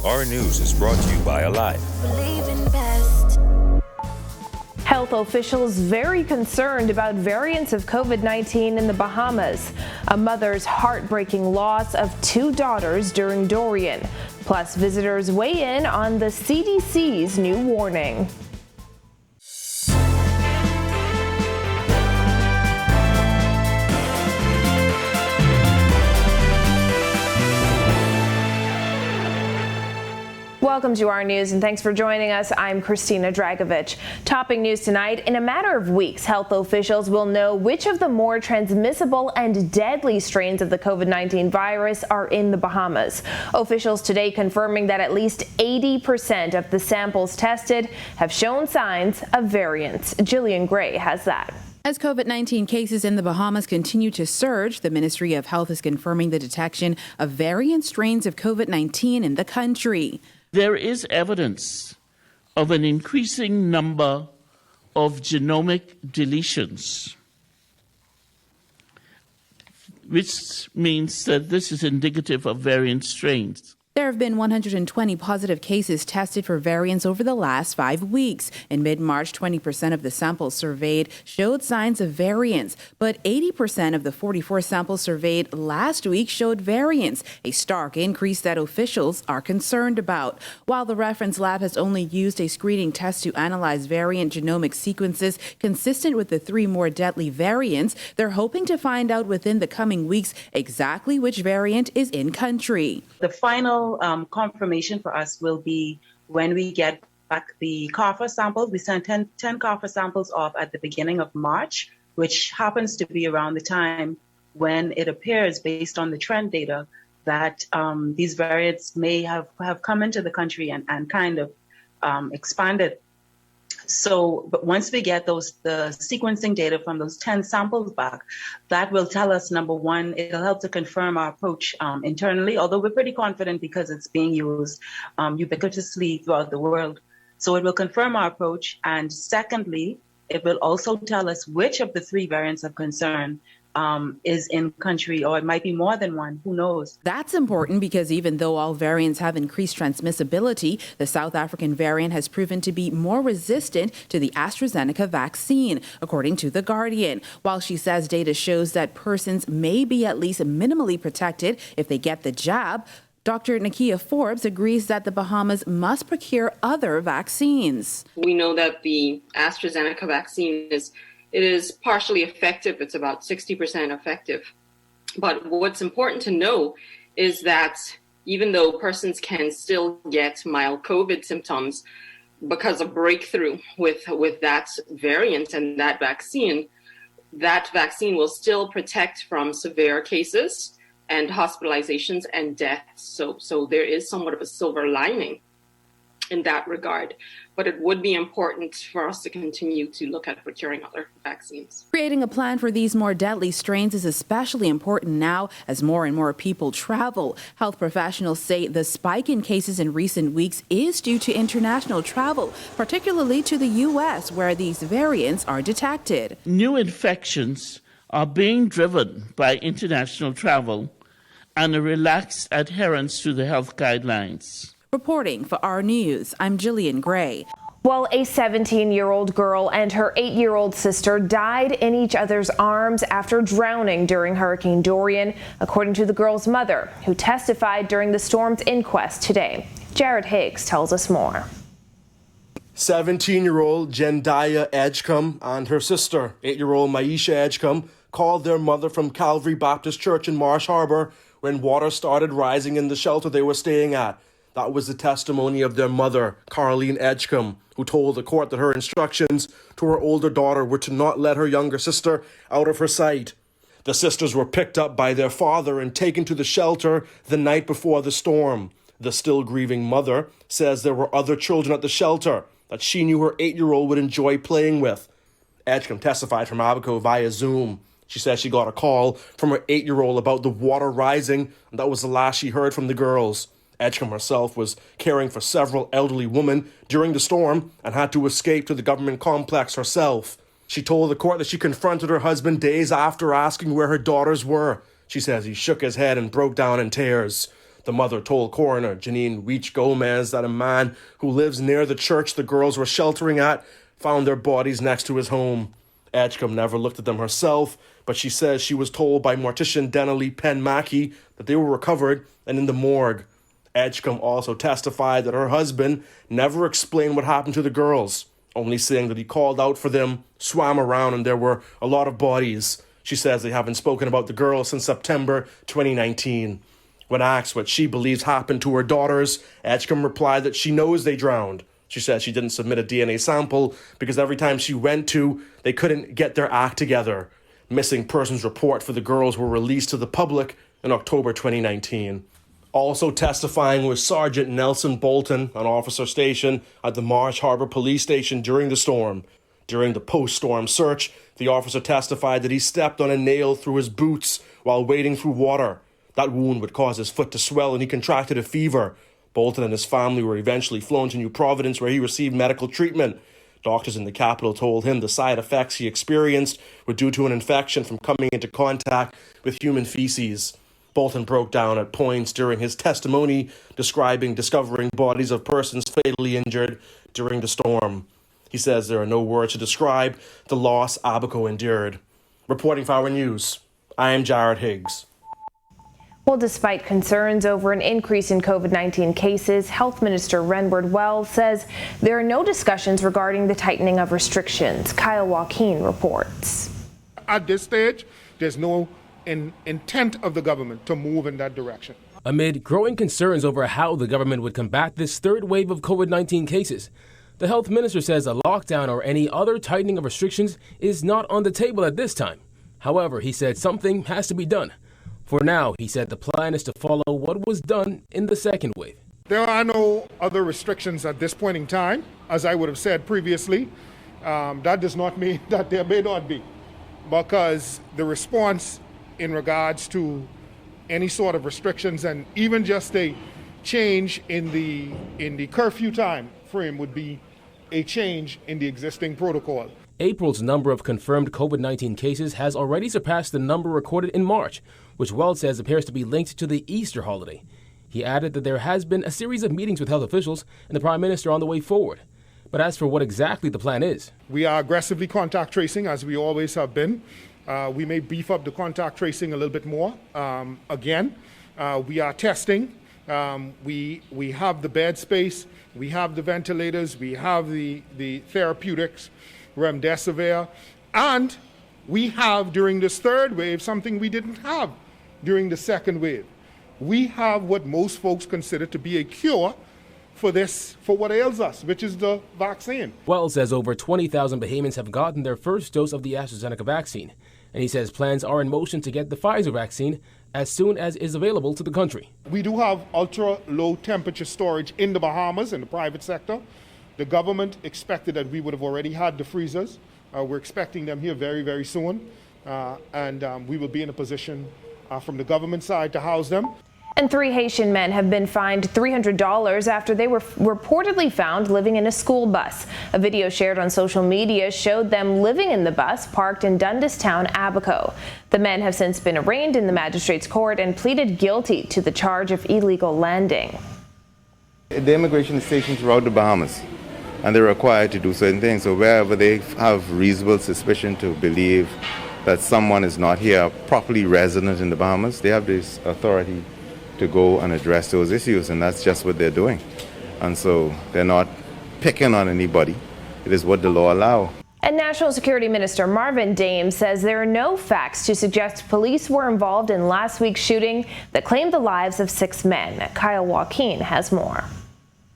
Our News is brought to you by Alive. Health officials very concerned about variants of COVID-19 in the Bahamas. A mother's heartbreaking loss of 2 daughters during Dorian. Plus, visitors weigh in on the CDC's new warning. Welcome to our news and thanks for joining us. I'm Christina Dragovich. Topping news tonight, in a matter of weeks, health officials will know which of the more transmissible and deadly strains of the COVID-19 virus are in the Bahamas. Officials today confirming that at least 80% of the samples tested have shown signs of variants. Jillian Gray has that. As COVID-19 cases in the Bahamas continue to surge, the Ministry of Health is confirming the detection of variant strains of COVID-19 in the country. There is evidence of an increasing number of genomic deletions, which means that this is indicative of variant strains. There have been 120 positive cases tested for variants over the last 5 weeks. In mid-March, 20% of the samples surveyed showed signs of variants, but 80% of the 44 samples surveyed last week showed variants, a stark increase that officials are concerned about. While the reference lab has only used a screening test to analyze variant genomic sequences consistent with the 3 more deadly variants, they're hoping to find out within the coming weeks exactly which variant is in country. The final confirmation for us will be when we get back the CARFA samples. We sent 10 CARFA samples off at the beginning of March, which happens to be around the time when it appears, based on the trend data, that these variants may have come into the country and kind of expanded. So, but once we get the sequencing data from those 10 samples back, that will tell us, number one, it'll help to confirm our approach internally, although we're pretty confident because it's being used ubiquitously throughout the world. So it will confirm our approach. And secondly, it will also tell us which of the 3 variants of concern is in country, or it might be more than one. Who knows? That's important because even though all variants have increased transmissibility, the South African variant has proven to be more resistant to the AstraZeneca vaccine, according to The Guardian. While she says data shows that persons may be at least minimally protected if they get the jab, Dr. Nakia Forbes agrees that the Bahamas must procure other vaccines. We know that the AstraZeneca vaccine is partially effective. It's about 60% effective. But what's important to know is that even though persons can still get mild COVID symptoms because of breakthrough with that variant and that vaccine will still protect from severe cases and hospitalizations and deaths. So there is somewhat of a silver lining in that regard. But it would be important for us to continue to look at procuring other vaccines. Creating a plan for these more deadly strains is especially important now as more and more people travel. Health professionals say the spike in cases in recent weeks is due to international travel, particularly to the U.S., where these variants are detected. New infections are being driven by international travel and a relaxed adherence to the health guidelines. Reporting for Our News, I'm Jillian Gray. Well, a 17-year-old girl and her 8-year-old sister died in each other's arms after drowning during Hurricane Dorian, according to the girl's mother, who testified during the storm's inquest today. Jared Higgs tells us more. 17-year-old Jendaya Edgecombe and her sister, 8-year-old Maisha Edgecombe, called their mother from Calvary Baptist Church in Marsh Harbor when water started rising in the shelter they were staying at. That was the testimony of their mother, Caroline Edgecombe, who told the court that her instructions to her older daughter were to not let her younger sister out of her sight. The sisters were picked up by their father and taken to the shelter the night before the storm. The still grieving mother says there were other children at the shelter that she knew her 8-year-old would enjoy playing with. Edgecombe testified from Abaco via Zoom. She says she got a call from her 8-year-old about the water rising, and that was the last she heard from the girls. Edgecombe herself was caring for several elderly women during the storm and had to escape to the government complex herself. She told the court that she confronted her husband days after asking where her daughters were. She says he shook his head and broke down in tears. The mother told coroner Janine Weech Gomez that a man who lives near the church the girls were sheltering at found their bodies next to his home. Edgecombe never looked at them herself, but she says she was told by mortician Denali Penn-Mackey that they were recovered and in the morgue. Edgecombe also testified that her husband never explained what happened to the girls, only saying that he called out for them, swam around, and there were a lot of bodies. She says they haven't spoken about the girls since September 2019. When asked what she believes happened to her daughters, Edgecombe replied that she knows they drowned. She says she didn't submit a DNA sample because every time she went to, they couldn't get their act together. Missing persons report for the girls were released to the public in October 2019. Also testifying was Sergeant Nelson Bolton, an officer stationed at the Marsh Harbour Police Station during the storm. During the post-storm search, the officer testified that he stepped on a nail through his boots while wading through water. That wound would cause his foot to swell and he contracted a fever. Bolton and his family were eventually flown to New Providence where he received medical treatment. Doctors in the capital told him the side effects he experienced were due to an infection from coming into contact with human feces. Bolton broke down at points during his testimony, describing discovering bodies of persons fatally injured during the storm. He says there are no words to describe the loss Abaco endured. Reporting for Our News, I am Jared Higgs. Well, despite concerns over an increase in COVID-19 cases, Health Minister Renward Wells says there are no discussions regarding the tightening of restrictions. Kyle Joaquin reports. At this stage, there's no intent of the government to move in that direction. Amid growing concerns over how the government would combat this third wave of COVID-19 cases, the health minister says a lockdown or any other tightening of restrictions is not on the table at this time. However, he said something has to be done. For now, he said the plan is to follow what was done in the second wave. There are no other restrictions at this point in time. As I would have said previously, that does not mean that there may not be, because the response in regards to any sort of restrictions and even just a change in the curfew time frame would be a change in the existing protocol. April's number of confirmed COVID-19 cases has already surpassed the number recorded in March, which Wells says appears to be linked to the Easter holiday. He added that there has been a series of meetings with health officials and the Prime Minister on the way forward. But as for what exactly the plan is, we are aggressively contact tracing, as we always have been. We may beef up the contact tracing a little bit more. We are testing. We have the bed space. We have the ventilators. We have the therapeutics, remdesivir. And we have, during this third wave, something we didn't have during the second wave. We have what most folks consider to be a cure for what ails us, which is the vaccine. Wells says over 20,000 Bahamians have gotten their first dose of the AstraZeneca vaccine. And he says plans are in motion to get the Pfizer vaccine as soon as is available to the country. We do have ultra-low temperature storage in the Bahamas, in the private sector. The government expected that we would have already had the freezers. We're expecting them here very, very soon. And we will be in a position from the government side to house them. And 3 Haitian men have been fined $300 after they were reportedly found living in a school bus. A video shared on social media showed them living in the bus parked in Dundastown, Abaco. The men have since been arraigned in the magistrate's court and pleaded guilty to the charge of illegal landing. The immigration is stationed throughout the Bahamas, and they're required to do certain things. So wherever they have reasonable suspicion to believe that someone is not here properly resident in the Bahamas, they have this authority to go and address those issues, and that's just what they're doing. And so they're not picking on anybody. It is what the law allows. And National Security Minister Marvin Dame says there are no facts to suggest police were involved in last week's shooting that claimed the lives of 6 men. Kyle Joaquin has more.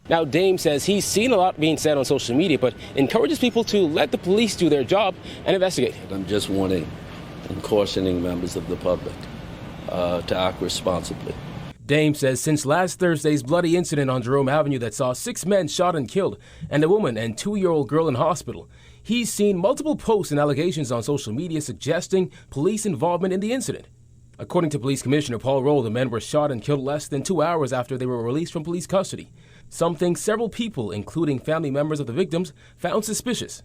Now, Dame says he's seen a lot being said on social media, but encourages people to let the police do their job and investigate. I'm just warning and cautioning members of the public to act responsibly. Dame says since last Thursday's bloody incident on Jerome Avenue that saw 6 men shot and killed and a woman and 2-year-old girl in hospital, he's seen multiple posts and allegations on social media suggesting police involvement in the incident. According to Police Commissioner Paul Rowe, the men were shot and killed less than 2 hours after they were released from police custody, something several people, including family members of the victims, found suspicious.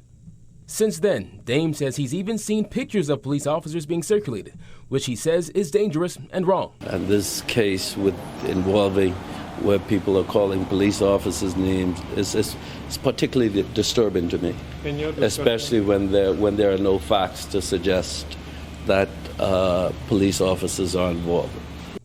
Since then, Dame says he's even seen pictures of police officers being circulated, which he says is dangerous and wrong. And this case involving where people are calling police officers names is particularly disturbing to me, especially when there are no facts to suggest that police officers are involved.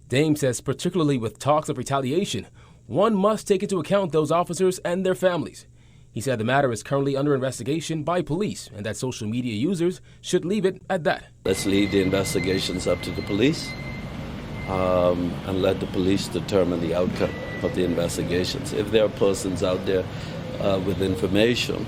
Dame says particularly with talks of retaliation, one must take into account those officers and their families. He said the matter is currently under investigation by police and that social media users should leave it at that. Let's leave the investigations up to the police and let the police determine the outcome of the investigations. If there are persons out there with information,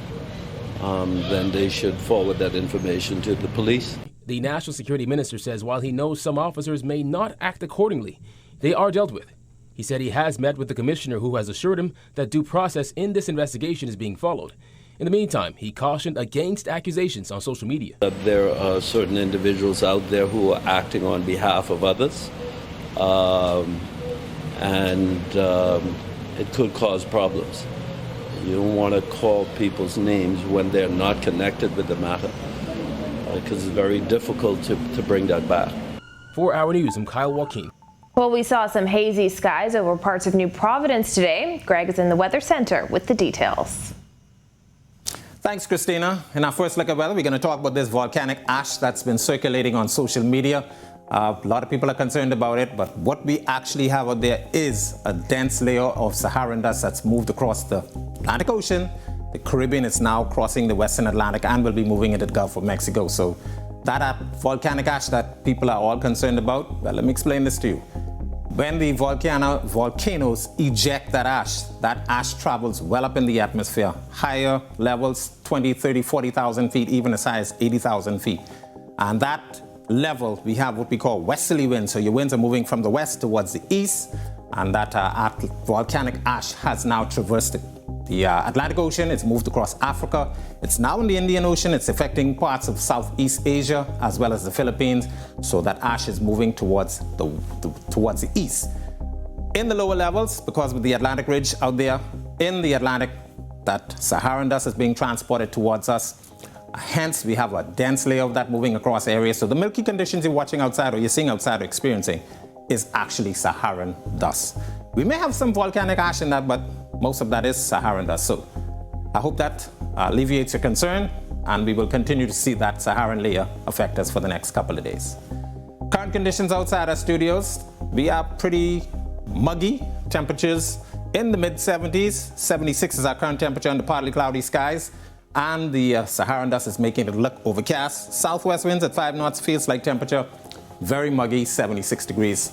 then they should forward that information to the police. The National Security Minister says while he knows some officers may not act accordingly, they are dealt with. He said he has met with the commissioner who has assured him that due process in this investigation is being followed. In the meantime, he cautioned against accusations on social media. There are certain individuals out there who are acting on behalf of others, and it could cause problems. You don't want to call people's names when they're not connected with the matter, because it's very difficult to bring that back. For Our News, I'm Kyle Joaquin. Well, we saw some hazy skies over parts of New Providence today. Greg is in the Weather Center with the details. Thanks, Christina. In our first look at weather, we're going to talk about this volcanic ash that's been circulating on social media. A lot of people are concerned about it, but what we actually have out there is a dense layer of Saharan dust that's moved across the Atlantic Ocean. The Caribbean is now crossing the Western Atlantic and will be moving into the Gulf of Mexico. So that volcanic ash that people are all concerned about, well, let me explain this to you. When the volcanoes eject that ash travels well up in the atmosphere, higher levels, 20, 30, 40,000 feet, even as high as 80,000 feet. And that level, we have what we call westerly winds. So your winds are moving from the west towards the east, and that volcanic ash has now traversed the Atlantic Ocean. It's moved across Africa. It's now in the Indian Ocean. It's affecting parts of Southeast Asia as well as the Philippines. So that ash is moving towards the east. In the lower levels, because of the Atlantic Ridge out there in the Atlantic, that Saharan dust is being transported towards us. Hence, we have a dense layer of that moving across areas. So the milky conditions you're watching outside or you're seeing outside or experiencing is actually Saharan dust. We may have some volcanic ash in that, but most of that is Saharan dust. So I hope that alleviates your concern, and we will continue to see that Saharan layer affect us for the next couple of days. Current conditions outside our studios, we are pretty muggy. Temperatures in the mid-70s. 76 is our current temperature under partly cloudy skies, and the Saharan dust is making it look overcast. Southwest winds at 5 knots, feels like temperature. Very muggy, 76 degrees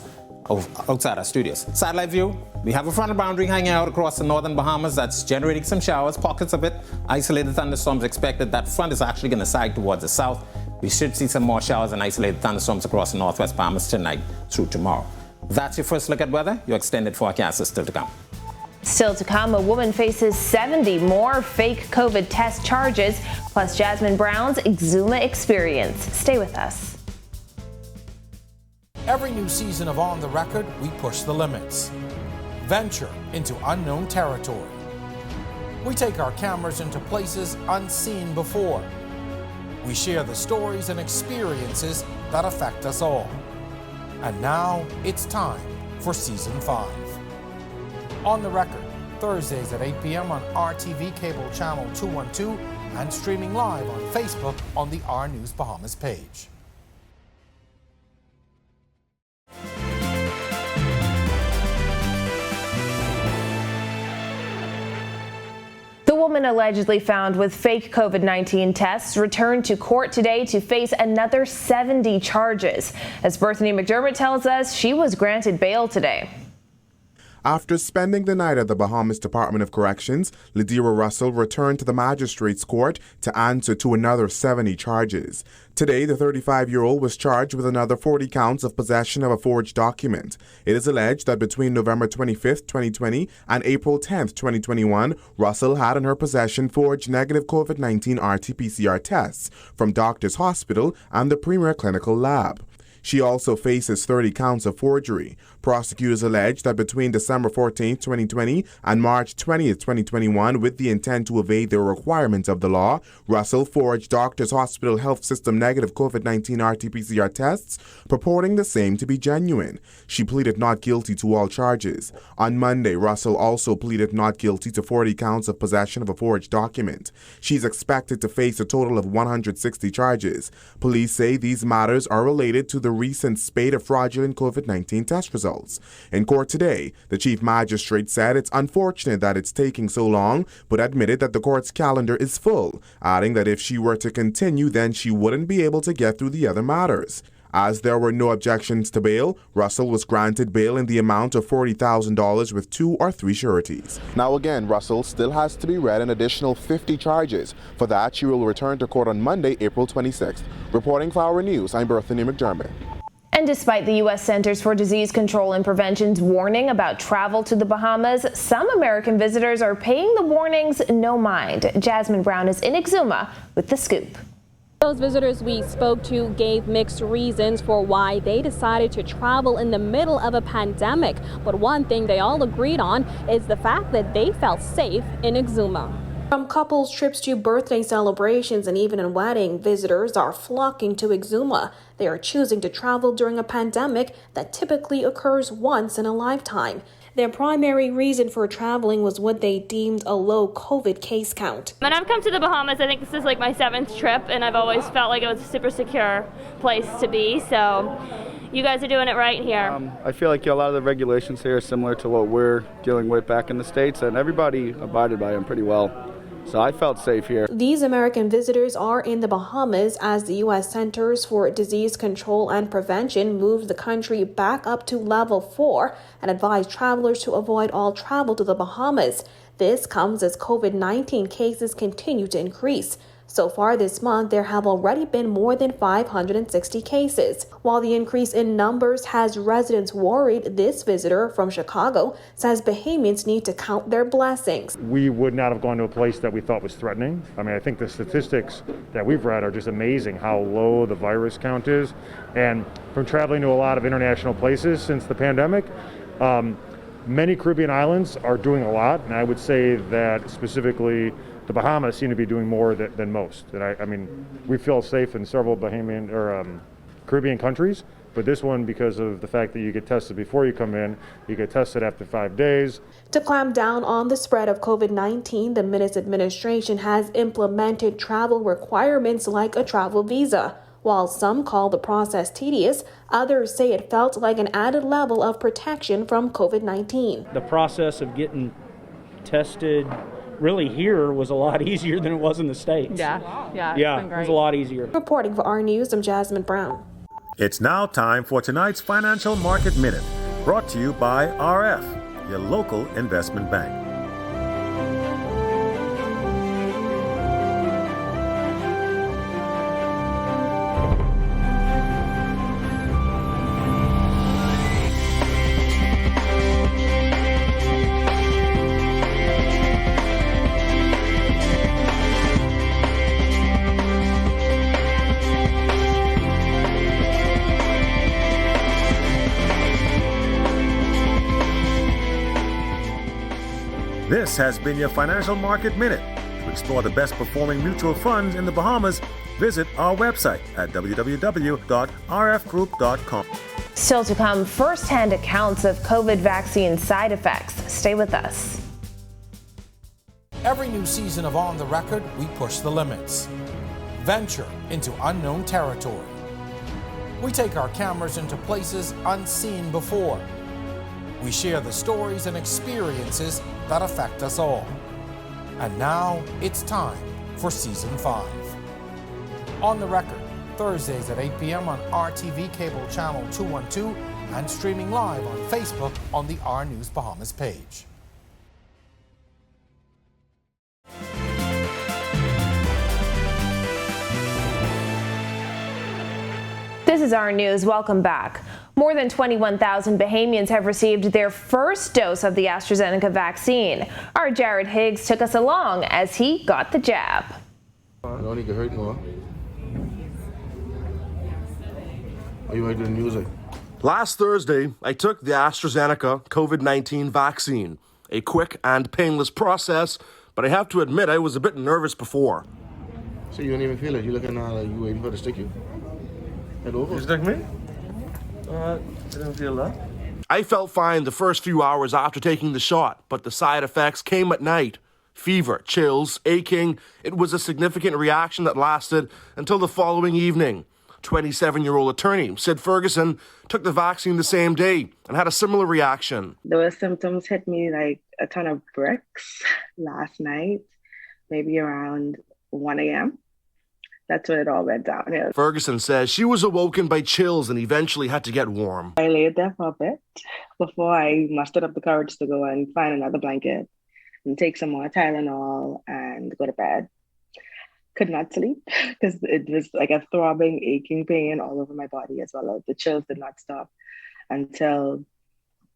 outside our studios. Satellite view, we have a frontal boundary hanging out across the northern Bahamas that's generating some showers, pockets of it, isolated thunderstorms expected. That front is actually going to side towards the south. We should see some more showers and isolated thunderstorms across the northwest Bahamas tonight through tomorrow. That's your first look at weather. Your extended forecast is still to come. Still to come, a woman faces 70 more fake COVID test charges, plus Jasmine Brown's Exuma experience. Stay with us. Every new season of On the Record, we push the limits. Venture into unknown territory. We take our cameras into places unseen before. We share the stories and experiences that affect us all. And now it's time for Season 5. On the Record, Thursdays at 8 p.m. on RTV Cable Channel 212 and streaming live on Facebook on the R News Bahamas page. The woman allegedly found with fake COVID-19 tests returned to court today to face another 70 charges. As Berthany McDermott tells us, she was granted bail today. After spending the night at the Bahamas Department of Corrections, Ladira Russell returned to the magistrate's court to answer to another 70 charges. Today, the 35-year-old was charged with another 40 counts of possession of a forged document. It is alleged that between November 25, 2020 and April 10, 2021, Russell had in her possession forged negative COVID-19 RT-PCR tests from Doctors Hospital and the Premier Clinical Lab. She also faces 30 counts of forgery. Prosecutors allege that between December 14, 2020 and March 20, 2021, with the intent to evade the requirements of the law, Russell forged Doctors Hospital Health System negative COVID-19 RT-PCR tests, purporting the same to be genuine. She pleaded not guilty to all charges. On Monday, Russell also pleaded not guilty to 40 counts of possession of a forged document. She's expected to face a total of 160 charges. Police say these matters are related to the recent spate of fraudulent COVID-19 test results. In court today, the chief magistrate said it's unfortunate that it's taking so long, but admitted that the court's calendar is full, adding that if she were to continue, then she wouldn't be able to get through the other matters. As there were no objections to bail, Russell was granted bail in the amount of $40,000 with 2 or 3 sureties. Now again, Russell still has to be read an additional 50 charges. For that, she will return to court on Monday, April 26th. Reporting for Our News, I'm Berthany McDermott. And despite the U.S. Centers for Disease Control and Prevention's warning about travel to the Bahamas, some American visitors are paying the warnings no mind. Jasmine Brown is in Exuma with the scoop. Those visitors we spoke to gave mixed reasons for why they decided to travel in the middle of a pandemic. But one thing they all agreed on is the fact that they felt safe in Exuma. From couples trips to birthday celebrations and even in wedding, visitors are flocking to Exuma. They are choosing to travel during a pandemic that typically occurs once in a lifetime. Their primary reason for traveling was what they deemed a low COVID case count. When I've come to the Bahamas, I think this is like my 7th trip, and I've always felt like it was a super secure place to be. So you guys are doing it right here. I feel like a lot of the regulations here are similar to what we're dealing with back in the States, and everybody abided by them pretty well. So I felt safe here. These American visitors are in the Bahamas as the U.S. Centers for Disease Control and Prevention moved the country back up to level 4 and advised travelers to avoid all travel to the Bahamas. This comes as COVID-19 cases continue to increase. So far this month, there have already been more than 560 cases. While the increase in numbers has residents worried, this visitor from Chicago says Bahamians need to count their blessings. We would not have gone to a place that we thought was threatening. I mean, I think the statistics that we've read are just amazing how low the virus count is. And from traveling to a lot of international places since the pandemic, many Caribbean islands are doing a lot. And I would say that specifically the Bahamas seem to be doing more than most. And I mean, we feel safe in several Bahamian or Caribbean countries, but this one, because of the fact that you get tested before you come in, you get tested after 5 days. To clamp down on the spread of COVID-19, the Minutes administration has implemented travel requirements like a travel visa. While some call the process tedious, others say it felt like an added level of protection from COVID-19. The process of getting tested really here was a lot easier than it was in the States. Yeah, it was a lot easier. Reporting for Our News, I'm Jasmine Brown. It's now time for tonight's Financial Market Minute, brought to you by RF, your local investment bank. This has been your Financial Market Minute. To explore the best performing mutual funds in the Bahamas, visit our website at www.rfgroup.com. Still to come, first-hand accounts of COVID vaccine side effects. Stay with us. Every new season of On the Record, we push the limits. Venture into unknown territory. We take our cameras into places unseen before. We share the stories and experiences that affect us all. And now it's time for Season 5. On the Record, Thursdays at 8 p.m. on RTV Cable Channel 212 and streaming live on Facebook on the R News Bahamas page. This is Our News. Welcome back. More than 21,000 Bahamians have received their first dose of the AstraZeneca vaccine. Our Jared Higgs took us along as he got the jab. Don't need to hurt more. Or you like doing music? Last Thursday, I took the AstraZeneca COVID-19 vaccine. A quick and painless process, but I have to admit I was a bit nervous before. So you don't even feel it? You looking like you waiting for it to stick you? Head over. You stick me? I didn't feel that. I felt fine the first few hours after taking the shot, but the side effects came at night. Fever, chills, aching. It was a significant reaction that lasted until the following evening. 27-year-old attorney Sid Ferguson took the vaccine the same day and had a similar reaction. Those symptoms hit me like a ton of bricks last night, maybe around 1 a.m. That's when it all went downhill. Ferguson says she was awoken by chills and eventually had to get warm. I laid there for a bit before I mustered up the courage to go and find another blanket and take some more Tylenol and go to bed. Could not sleep because it was like a throbbing, aching pain all over my body as well. The chills did not stop until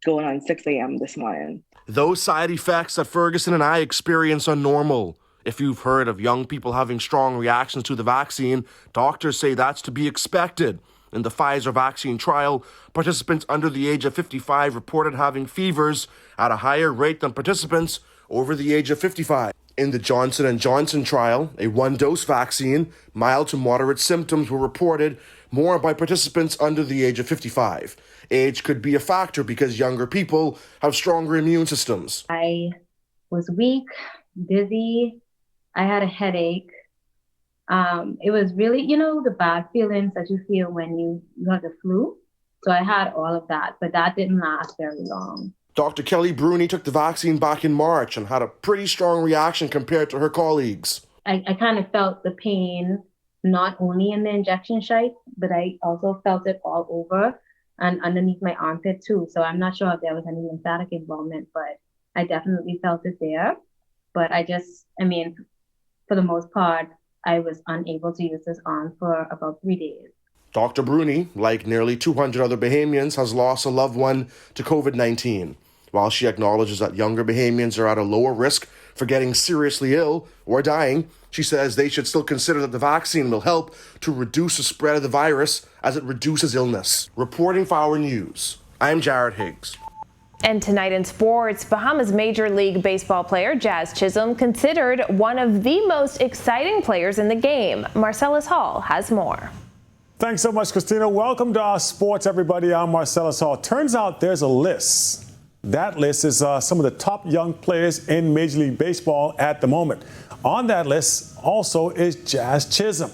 going on 6 a.m. this morning. Those side effects that Ferguson and I experience are normal. If you've heard of young people having strong reactions to the vaccine, doctors say that's to be expected. In the Pfizer vaccine trial, participants under the age of 55 reported having fevers at a higher rate than participants over the age of 55. In the Johnson & Johnson trial, a one-dose vaccine, mild to moderate symptoms were reported more by participants under the age of 55. Age could be a factor because younger people have stronger immune systems. I was weak, dizzy. I had a headache. It was really, the bad feelings that you feel when you have the flu. So I had all of that, but that didn't last very long. Dr. Kelly Bruni took the vaccine back in March and had a pretty strong reaction compared to her colleagues. I kind of felt the pain, not only in the injection site, but I also felt it all over and underneath my armpit too. So I'm not sure if there was any lymphatic involvement, but I definitely felt it there. But for the most part, I was unable to use this arm for about 3 days. Dr. Bruni, like nearly 200 other Bahamians, has lost a loved one to COVID-19. While she acknowledges that younger Bahamians are at a lower risk for getting seriously ill or dying, she says they should still consider that the vaccine will help to reduce the spread of the virus as it reduces illness. Reporting for Our News, I'm Jared Higgs. And tonight in sports, Bahamas Major League Baseball player Jazz Chisholm considered one of the most exciting players in the game. Marcellus Hall has more. Thanks so much, Christina. Welcome to our sports, everybody. I'm Marcellus Hall. Turns out there's a list. That list is some of the top young players in Major League Baseball at the moment. On that list also is Jazz Chisholm,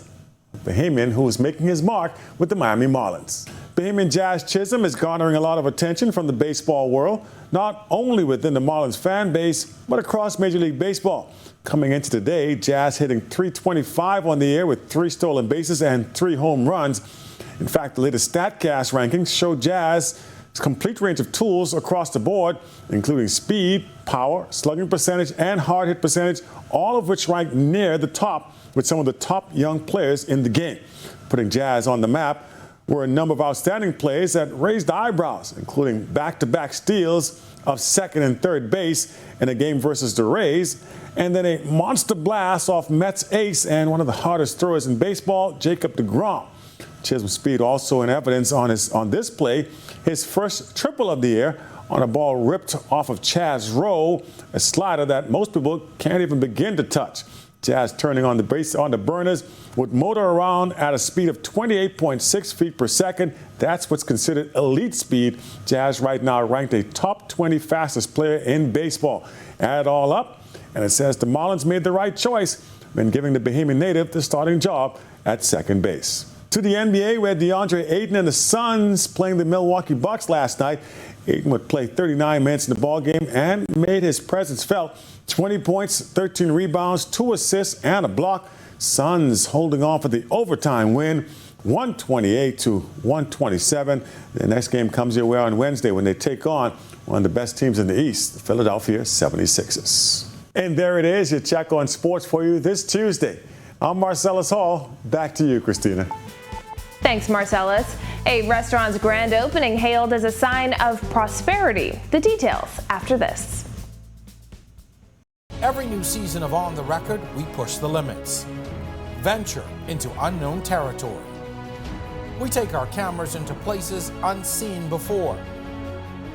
a Bahamian who is making his mark with the Miami Marlins. Bahamian Jazz Chisholm is garnering a lot of attention from the baseball world, not only within the Marlins fan base, but across Major League Baseball. Coming into today, Jazz hitting .325 on the year with 3 stolen bases and 3 home runs. In fact, the latest StatCast rankings show Jazz's complete range of tools across the board, including speed, power, slugging percentage, and hard hit percentage, all of which rank near the top with some of the top young players in the game. Putting Jazz on the map were a number of outstanding plays that raised eyebrows, including back-to-back steals of second and third base in a game versus the Rays, and then a monster blast off Mets ace and one of the hardest throwers in baseball, Jacob deGrom. Chisholm's speed also in evidence on this play, his first triple of the year on a ball ripped off of Chad's roll, a slider that most people can't even begin to touch. Jazz turning on the burners would motor around at a speed of 28.6 feet per second. That's what's considered elite speed. Jazz right now ranked a top 20 fastest player in baseball. Add it all up, and it says the Marlins made the right choice when giving the Bahamian native the starting job at second base. To the NBA, we had DeAndre Ayton and the Suns playing the Milwaukee Bucks last night. Ayton would play 39 minutes in the ballgame and made his presence felt. 20 points, 13 rebounds, 2 assists, and a block. Suns holding on for the overtime win, 128-127. The next game comes your way on Wednesday when they take on one of the best teams in the East, the Philadelphia 76ers. And there it is, your check on sports for you this Tuesday. I'm Marcellus Hall. Back to you, Christina. Thanks, Marcellus. A restaurant's grand opening hailed as a sign of prosperity. The details after this. Every new season of On the Record, we push the limits. Venture into unknown territory. We take our cameras into places unseen before.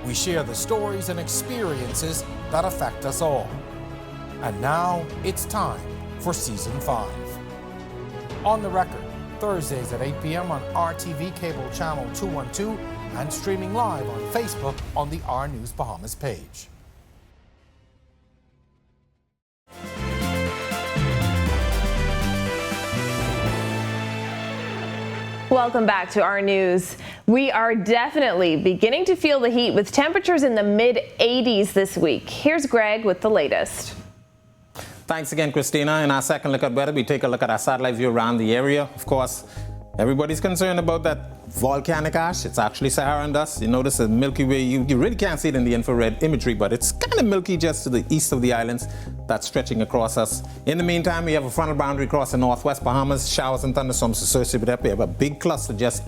We share the stories and experiences that affect us all. And now it's time for Season 5. On the Record, Thursdays at 8 p.m. on RTV Cable Channel 212 and streaming live on Facebook on the R News Bahamas page. Welcome back to our news. We are definitely beginning to feel the heat with temperatures in the mid-80s this week. Here's Greg with the latest. Thanks again, Christina. In our second look at weather, we take a look at our satellite view around the area. Of course, everybody's concerned about that volcanic ash. It's actually Saharan dust. You notice the Milky Way, you really can't see it in the infrared imagery, but it's kind of milky just to the east of the islands that's stretching across us. In the meantime, we have a frontal boundary across the northwest Bahamas, showers and thunderstorms associated with that. We have a big cluster just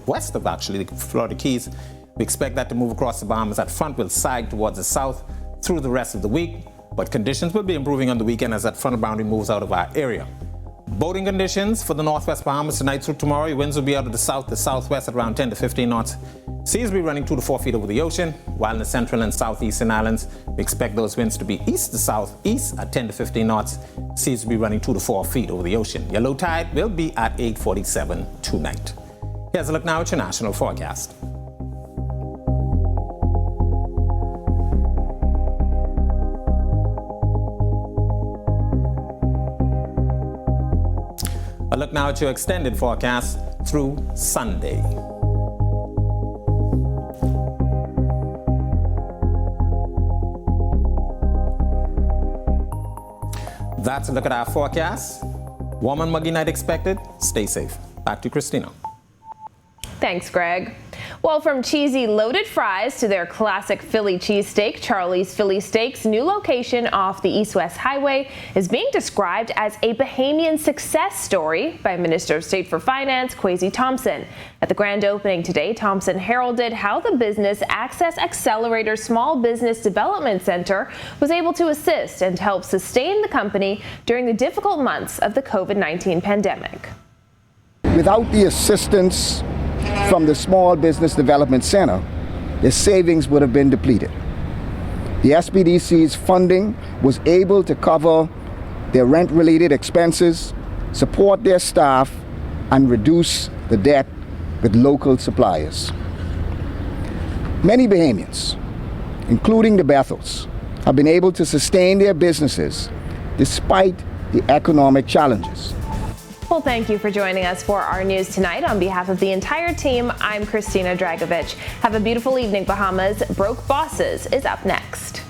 west of actually the Florida Keys. We expect that to move across the Bahamas. That front will sag towards the south through the rest of the week, but conditions will be improving on the weekend as that frontal boundary moves out of our area. Boating conditions for the northwest Bahamas tonight through tomorrow. Winds will be out of the south to southwest at around 10 to 15 knots. Seas will be running 2 to 4 feet over the ocean, while in the central and southeastern islands, we expect those winds to be east to southeast at 10 to 15 knots. Seas will be running 2 to 4 feet over the ocean. Your low tide will be at 8:47 tonight. Here's a look now at your national forecast. A look now at your extended forecast through Sunday. That's a look at our forecast. Warm and muggy night expected. Stay safe. Back to Christina. Thanks, Greg. Well, from cheesy loaded fries to their classic Philly cheesesteak, Charlie's Philly Steak's new location off the East-West Highway is being described as a Bahamian success story by Minister of State for Finance, Kwesi Thompson. At the grand opening today, Thompson heralded how the Business Access Accelerator Small Business Development Center was able to assist and help sustain the company during the difficult months of the COVID-19 pandemic. Without the assistance from the Small Business Development Center, the savings would have been depleted. The SBDC's funding was able to cover their rent-related expenses, support their staff, and reduce the debt with local suppliers. Many Bahamians, including the Bethels, have been able to sustain their businesses despite the economic challenges. Well, thank you for joining us for our news tonight. On behalf of the entire team, I'm Christina Dragovich. Have a beautiful evening, Bahamas. Broke Bosses is up next.